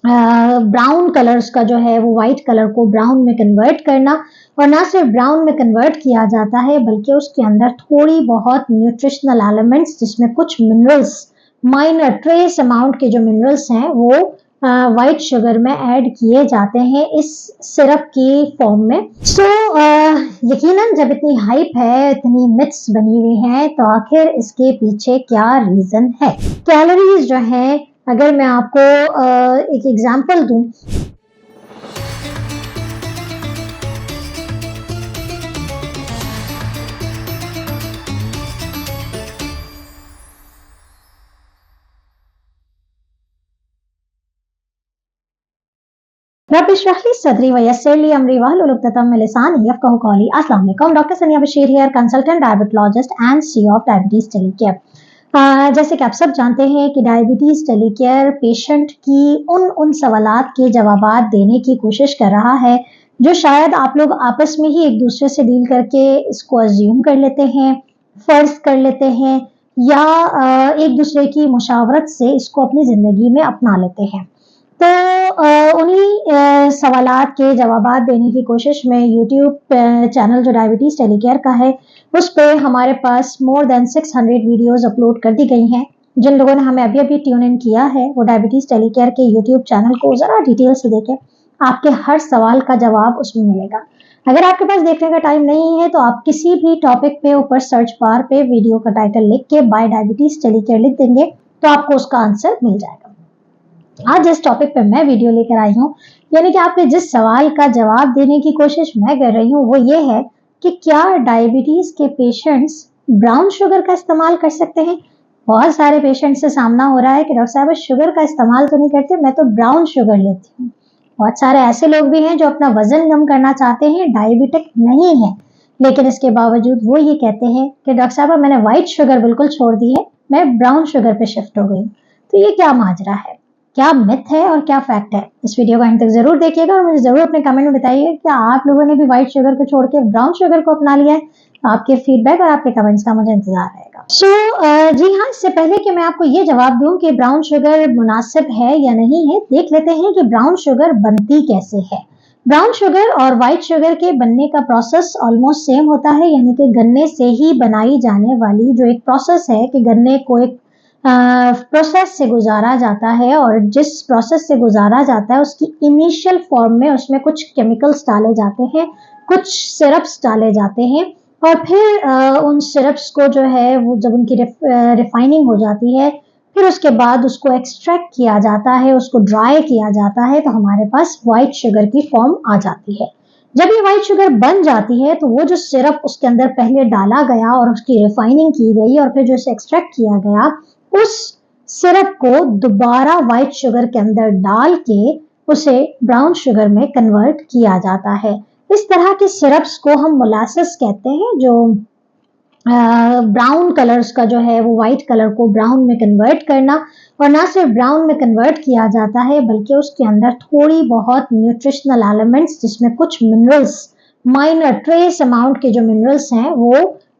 Brown colours का जो है वो वाइट कलर को ब्राउन में कन्वर्ट करना, और ना सिर्फ ब्राउन में कन्वर्ट किया जाता है बल्कि उसके अंदर थोड़ी बहुत न्यूट्रिशनल एलिमेंट्स जिसमें कुछ मिनरल्स, माइनर ट्रेस अमाउंट के जो मिनरल्स हैं वो वाइट शुगर में ऐड किए जाते हैं इस सिरप की फॉर्म में। सो यकीनन जब इतनी हाइप है, इतनी मिथ्स बनी हुई हैं, तो आखिर इसके पीछे क्या रीजन है? कैलोरीज जो है, अगर मैं आपको एक एग्जांपल दूं, रब इश्रह ली सदरी वयस्सिर ली अमरी वहलुल उक़दतम मिन लिसानी यफ़क़हू क़ौली। अस्सलाम वालेकुम, डॉक्टर सनिया Bashir here, consultant diabetologist and CEO of diabetes टेलीकेयर। जैसे कि आप सब जानते हैं कि डायबिटीज टेलीकेयर पेशेंट की उन सवालात के जवाबात देने की कोशिश कर रहा है जो शायद आप लोग आपस में ही एक दूसरे से डील करके इसको अज्यूम कर लेते हैं, फर्ज कर लेते हैं, या एक दूसरे की मुशावरत से इसको अपनी ज़िंदगी में अपना लेते हैं। तो उन्हीं सवालात के जवाबात देने की कोशिश में यूट्यूब चैनल जो डायबिटीज टेलीकेयर का है, उस पे हमारे पास मोर देन 600 वीडियोस अपलोड कर दी गई हैं। जिन लोगों ने हमें अभी ट्यून इन किया है वो डायबिटीज टेलीकेयर के यूट्यूब चैनल को जरा डिटेल से देखें, आपके हर सवाल का जवाब उसमें मिलेगा। अगर आपके पास देखने का टाइम नहीं है तो आप किसी भी टॉपिक पे ऊपर सर्च बार पे वीडियो का टाइटल लिख के बाय डायबिटीज टेलीकेयर लिख देंगे तो आपको उसका आंसर मिल जाएगा। आज जिस टॉपिक पे मैं वीडियो लेकर आई हूँ, यानी कि आपने जिस सवाल का जवाब देने की कोशिश मैं कर रही हूँ, वो ये है कि क्या डायबिटीज के पेशेंट्स ब्राउन शुगर का इस्तेमाल कर सकते हैं? बहुत सारे पेशेंट से सामना हो रहा है कि डॉक्टर साहब शुगर का इस्तेमाल तो नहीं करते, मैं तो ब्राउन शुगर लेती हूँ। बहुत सारे ऐसे लोग भी हैं जो अपना वजन कम करना चाहते हैं, डायबिटिक नहीं है, लेकिन इसके बावजूद वो ये कहते हैं कि डॉक्टर साहब मैंने व्हाइट शुगर बिल्कुल छोड़ दी है, मैं ब्राउन शुगर पे शिफ्ट हो गई। तो ये क्या माजरा है, क्या मिथ है और क्या फैक्ट है? इस वीडियो को अंत तक जरूर देखिएगा और मुझे जरूर अपने कमेंट में बताइए कि आप लोगों ने भी व्हाइट शुगर को छोड़ के ब्राउन शुगर को अपना लिया है। तो आपके फीडबैक और आपके कमेंट्स का मुझे इंतजार रहेगा। जी हाँ, इससे पहले कि मैं आपको ये जवाब दूं कि ब्राउन शुगर मुनासिब है या नहीं है, देख लेते हैं कि ब्राउन शुगर बनती कैसे है। ब्राउन शुगर और व्हाइट शुगर के बनने का प्रोसेस ऑलमोस्ट सेम होता है, यानी कि गन्ने से ही बनाई जाने वाली जो एक प्रोसेस है कि गन्ने को एक प्रोसेस से गुजारा जाता है, और जिस प्रोसेस से गुजारा जाता है उसकी इनिशियल फॉर्म में उसमें कुछ केमिकल्स डाले जाते हैं, कुछ सिरप्स डाले जाते हैं, और फिर उन सिरप्स को जो है वो जब उनकी रिफाइनिंग हो जाती है, फिर उसके बाद उसको एक्सट्रैक्ट किया जाता है, उसको ड्राई किया जाता है, तो हमारे पास व्हाइट शुगर की फॉर्म आ जाती है। जब ये व्हाइट शुगर बन जाती है तो वो जो सिरप उसके अंदर पहले डाला गया और उसकी रिफाइनिंग की गई और फिर जो इसे एक्सट्रैक्ट किया गया, उस सिरप को दोबारा व्हाइट शुगर के अंदर डाल के उसे ब्राउन शुगर में कन्वर्ट किया जाता है। इस तरह के सिरप्स को हम मोलासेस कहते हैं, जो ब्राउन कलर्स का जो है वो व्हाइट कलर को ब्राउन में कन्वर्ट करना, और ना सिर्फ ब्राउन में कन्वर्ट किया जाता है बल्कि उसके अंदर थोड़ी बहुत न्यूट्रिशनल एलिमेंट्स जिसमें कुछ मिनरल्स, माइनर ट्रेस अमाउंट के जो मिनरल्स हैं वो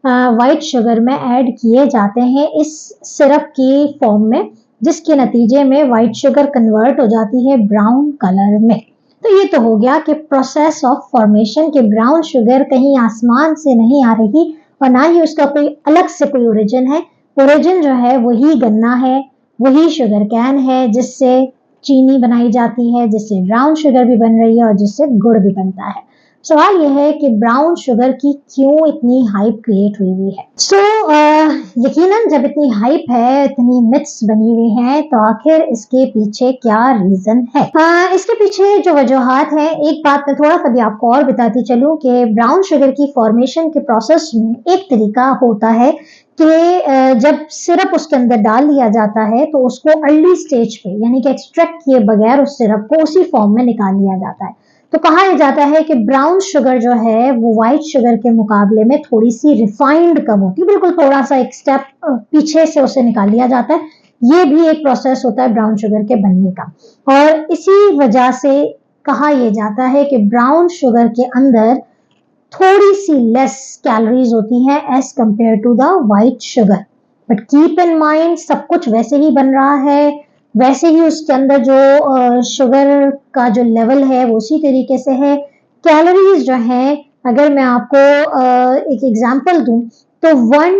व्हाइट शुगर में ऐड किए जाते हैं इस सिरप की फॉर्म में, जिसके नतीजे में व्हाइट शुगर कन्वर्ट हो जाती है ब्राउन कलर में। तो ये तो हो गया कि प्रोसेस ऑफ फॉर्मेशन के ब्राउन शुगर कहीं आसमान से नहीं आ रही और ना ही उसका कोई अलग से कोई ओरिजिन है। ओरिजिन जो है वही गन्ना है, वही शुगर कैन है जिससे चीनी बनाई जाती है, जिससे ब्राउन शुगर भी बन रही है और जिससे गुड़ भी बनता है। सवाल यह है कि ब्राउन शुगर की क्यों इतनी हाइप क्रिएट हुई हुई है? यकीनन जब इतनी हाइप है, इतनी मिथ्स बनी हुई हैं, तो आखिर इसके पीछे क्या रीजन है? इसके पीछे जो वजूहात हैं, एक बात मैं थोड़ा सा भी आपको और बताती चलूं कि ब्राउन शुगर की फॉर्मेशन के प्रोसेस में एक तरीका होता है कि जब सिरप उसके अंदर डाल दिया जाता है तो उसको अर्ली स्टेज पे, यानी कि एक्सट्रैक्ट किए बगैर उस सिरप को उसी फॉर्म में निकाल लिया जाता है। तो कहा जाता है कि ब्राउन शुगर जो है वो व्हाइट शुगर के मुकाबले में थोड़ी सी रिफाइंड कम होती है, बिल्कुल थोड़ा सा एक स्टेप पीछे से उसे निकाल लिया जाता है। ये भी एक प्रोसेस होता है ब्राउन शुगर के बनने का, और इसी वजह से कहा यह जाता है कि ब्राउन शुगर के अंदर थोड़ी सी लेस कैलोरीज होती हैं as compare to the white sugar. But keep in mind सब कुछ वैसे ही बन रहा है, वैसे ही उसके अंदर जो शुगर का जो लेवल है वो उसी तरीके से है। कैलोरीज जो है, अगर मैं आपको एक एग्जांपल दूं तो 1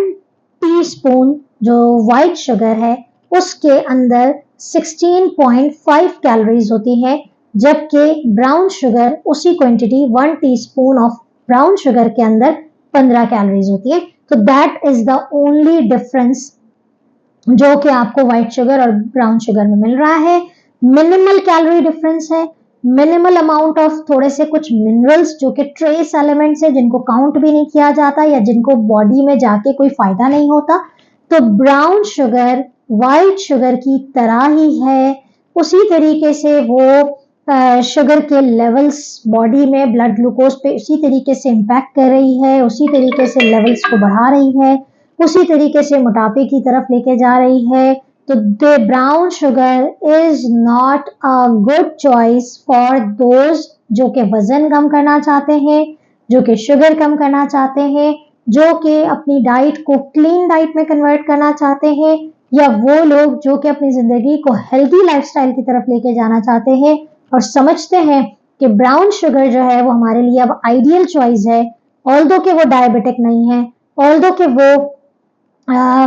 टीस्पून जो वाइट शुगर है उसके अंदर 16.5 कैलोरीज होती है, जबकि ब्राउन शुगर उसी quantity 1 teaspoon of brown sugar के अंदर 15 कैलोरीज होती है। तो that is the only difference जो कि आपको व्हाइट शुगर और ब्राउन शुगर में मिल रहा है। मिनिमल कैलोरी डिफरेंस है, मिनिमल अमाउंट ऑफ थोड़े से कुछ मिनरल्स जो कि ट्रेस एलिमेंट्स है, जिनको काउंट भी नहीं किया जाता या जिनको बॉडी में जाके कोई फायदा नहीं होता। तो ब्राउन शुगर व्हाइट शुगर की तरह ही है, उसी तरीके से वो शुगर के लेवल्स बॉडी में ब्लड ग्लूकोज पे उसी तरीके से इम्पैक्ट कर रही है, उसी तरीके से लेवल्स को बढ़ा रही है, उसी तरीके से मोटापे की तरफ लेके जा रही है। तो the brown sugar is not a good choice for those जो कि वजन कम करना चाहते हैं, जो कि शुगर कम करना चाहते हैं, जो कि अपनी डाइट को क्लीन डाइट में कन्वर्ट करना चाहते हैं, या वो लोग जो कि अपनी जिंदगी को हेल्दी लाइफस्टाइल की तरफ लेके जाना चाहते हैं और समझते हैं कि ब्राउन शुगर जो है वो हमारे लिए अब आइडियल चॉइस है, ऑल्दो कि वो डायबिटिक नहीं है, ऑल्दो कि वो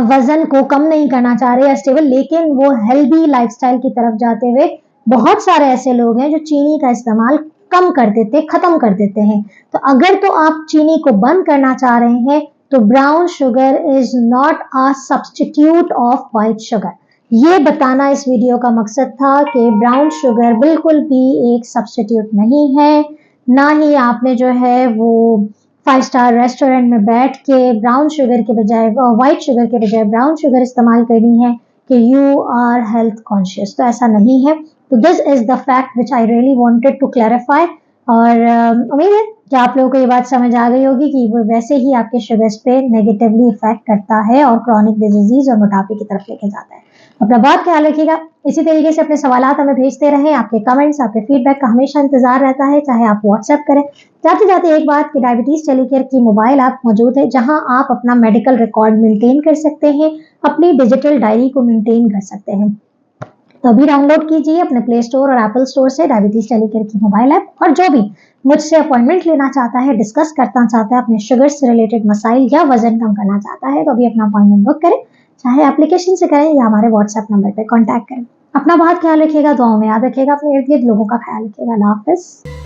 वजन को कम नहीं करना चाह रहे या स्टेबल, लेकिन वो हेल्दी लाइफस्टाइल की तरफ जाते हुए बहुत सारे ऐसे लोग हैं जो चीनी का इस्तेमाल कम कर देते, खत्म कर देते हैं। तो अगर तो आप चीनी को बंद करना चाह रहे हैं तो brown sugar is not a substitute of white sugar. ये बताना इस वीडियो का मकसद था कि ब्राउन शुगर बिल्कुल भी एक सब्स्टिट्यूट नहीं है, ना ही आपने जो है वो 5 स्टार रेस्टोरेंट में बैठ के ब्राउन शुगर के बजाय व्हाइट शुगर के बजाय ब्राउन शुगर इस्तेमाल करनी है कि यू आर हेल्थ कॉन्शियस। तो ऐसा नहीं है। तो this is the fact which I really wanted to clarify. और उम्मीद है कि आप लोगों को ये बात समझ आ गई होगी कि वो वैसे ही आपके शुगर्स पे नेगेटिवली इफेक्ट करता है और क्रॉनिक डिजीज और मोटापे की तरफ लेके जाता है। अपना बहुत ख्याल रखिएगा। इसी तरीके से अपने सवालात हमें भेजते रहें। आपके कमेंट्स, आपके फीडबैक का हमेशा इंतजार रहता है, चाहे आप व्हाट्सएप करें। जाते जाते एक बात कि डायबिटीज टेलीकेयर की मोबाइल ऐप मौजूद है, जहां आप अपना मेडिकल रिकॉर्ड मेंटेन कर सकते हैं, अपनी डिजिटल डायरी को मेंटेन कर सकते हैं। तो अभी डाउनलोड कीजिए अपने प्ले स्टोर और एप्पल स्टोर से डायबिटीज टेलीकेयर की मोबाइल ऐप। और जो भी मुझसे अपॉइंटमेंट लेना चाहता है, डिस्कस करना चाहता है अपने शुगर से रिलेटेड मसाइल या वजन कम करना चाहता है, तो अभी अपना अपॉइंटमेंट बुक करें, चाहे एप्लीकेशन से करें या हमारे व्हाट्सएप नंबर पर कॉन्टैक्ट करें। अपना बहुत ख्याल रखिएगा, दुआओं में याद रखिएगा, अपने इर्द गिर्द लोगों का ख्याल रखिएगा। अल्लाह हाफिज।